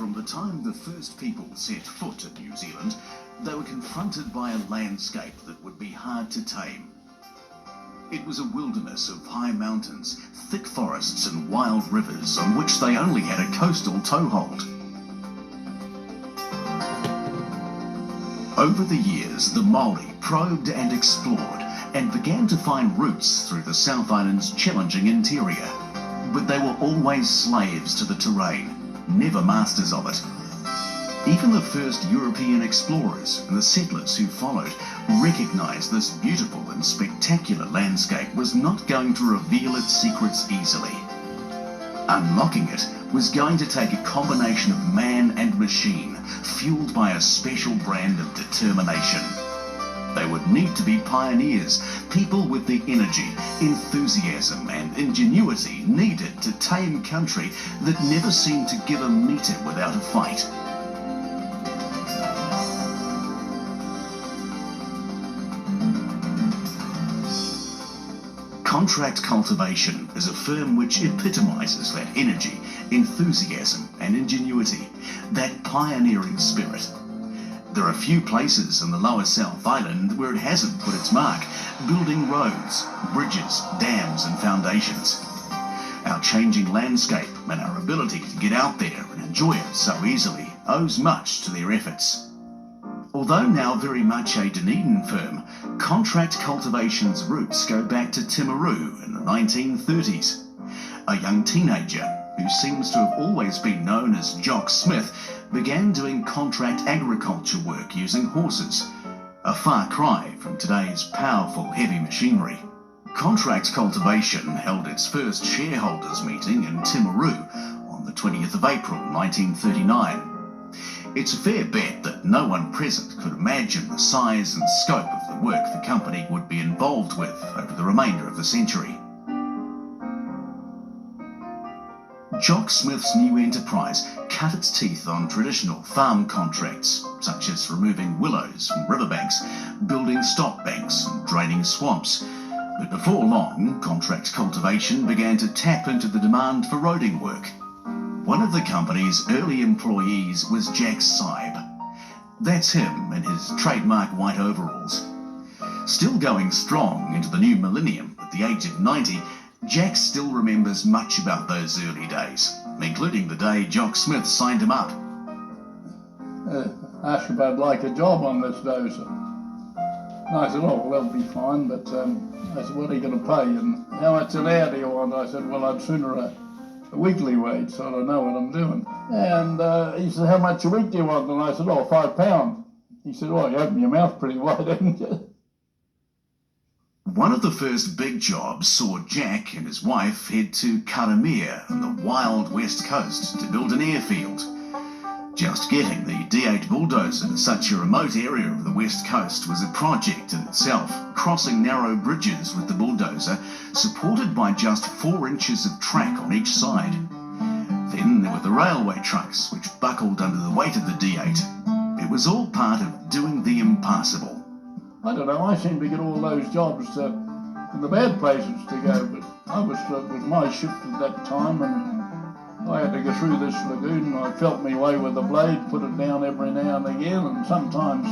From the time the first people set foot in New Zealand, they were confronted by a landscape that would be hard to tame. It was a wilderness of high mountains, thick forests and wild rivers on which they only had a coastal toehold. Over the years, the Māori probed and explored and began to find routes through the South Island's challenging interior. But they were always slaves to the terrain, never masters of it. Even the first European explorers and the settlers who followed recognised this beautiful and spectacular landscape was not going to reveal its secrets easily. Unlocking it was going to take a combination of man and machine, fueled by a special brand of determination. They would need to be pioneers, people with the energy, enthusiasm and ingenuity needed to tame country that never seemed to give a metre without a fight. Contract Cultivation is a firm which epitomises that energy, enthusiasm and ingenuity, that pioneering spirit. There are few places in the lower South Island where it hasn't put its mark, building roads, bridges, dams and foundations. Our changing landscape and our ability to get out there and enjoy it so easily owes much to their efforts. Although now very much a Dunedin firm, Contract Cultivation's roots go back to Timaru in the 1930s. A young teenager, who seems to have always been known as Jock Smith, began doing contract agriculture work using horses, a far cry from today's powerful heavy machinery. Contract Cultivation held its first shareholders meeting in Timaru on the 20th of April 1939. It's a fair bet that no one present could imagine the size and scope of the work the company would be involved with over the remainder of the century. Jock Smith's new enterprise cut its teeth on traditional farm contracts, such as removing willows from riverbanks, building stock banks and draining swamps. But before long, Contract Cultivation began to tap into the demand for roading work. One of the company's early employees was Jack Sybe. That's him in his trademark white overalls. Still going strong into the new millennium at the age of 90, Jack still remembers much about those early days, including the day Jock Smith signed him up. Asked if I'd like a job on this dozer. And I said, oh, well, that'll be fine, but I said, what are you going to pay? And how much an hour do you want? I said, well, I'd sooner a weekly wage, so I don't know what I'm doing. And he said, how much a week do you want? And I said, oh, £5. He said, well, you open your mouth pretty wide, haven't you? One of the first big jobs saw Jack and his wife head to Karamea on the wild west coast to build an airfield. Just getting the D8 bulldozer to such a remote area of the west coast was a project in itself, crossing narrow bridges with the bulldozer, supported by just 4 inches of track on each side. Then there were the railway trucks, which buckled under the weight of the D8. It was all part of doing the impossible. I don't know, I seem to get all those jobs in the bad places to go, but I was with my shift at that time, and I had to go through this lagoon, and I felt my way with the blade, put it down every now and again, and sometimes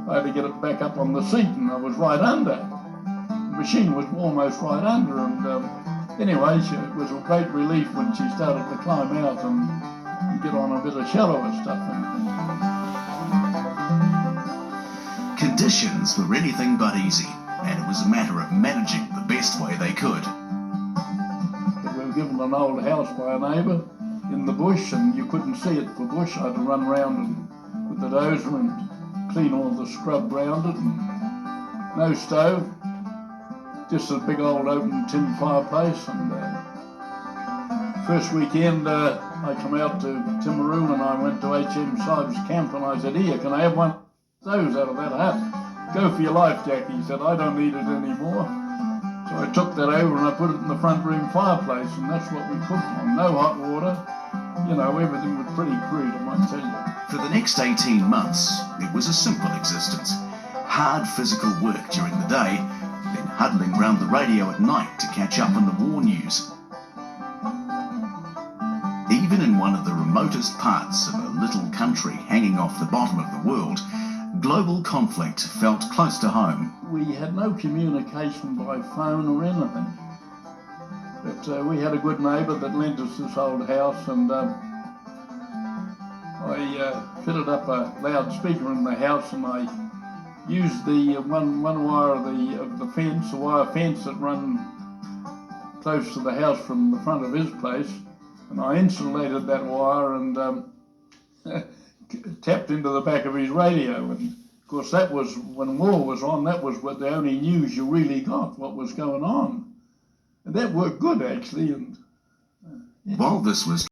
I had to get it back up on the seat, and I was right under. The machine was almost right under, and anyway, it was a great relief when she started to climb out and get on a bit of shallower stuff. Conditions were anything but easy, and it was a matter of managing the best way they could. We were given an old house by a neighbour in the bush, and you couldn't see it for bush. I had to run round with the dozer and clean all the scrub round it, and no stove, just a big old open tin fireplace. And first weekend I come out to Timaru and I went to H.M. Sybe's camp, and I said, here, can I have one of those out of that hut? Go for your life, Jack. He said, I don't need it anymore. So I took that over and I put it in the front room fireplace, and that's what we cooked on. No hot water. You know, everything was pretty crude, I might tell you. For the next 18 months, it was a simple existence. Hard physical work during the day, then huddling round the radio at night to catch up on the war news. even in one of the remotest parts of a little country hanging off the bottom of the world, global conflict felt close to home. We had no communication by phone or anything. But we had a good neighbour that lent us this old house, and I fitted up a loudspeaker in the house, and I used the one wire of the fence, a wire fence that ran close to the house from the front of his place, and I insulated that wire and tapped into the back of his radio. And of course that was, when war was on, that was what the only news you really got, what was going on. And that worked good actually. And While this was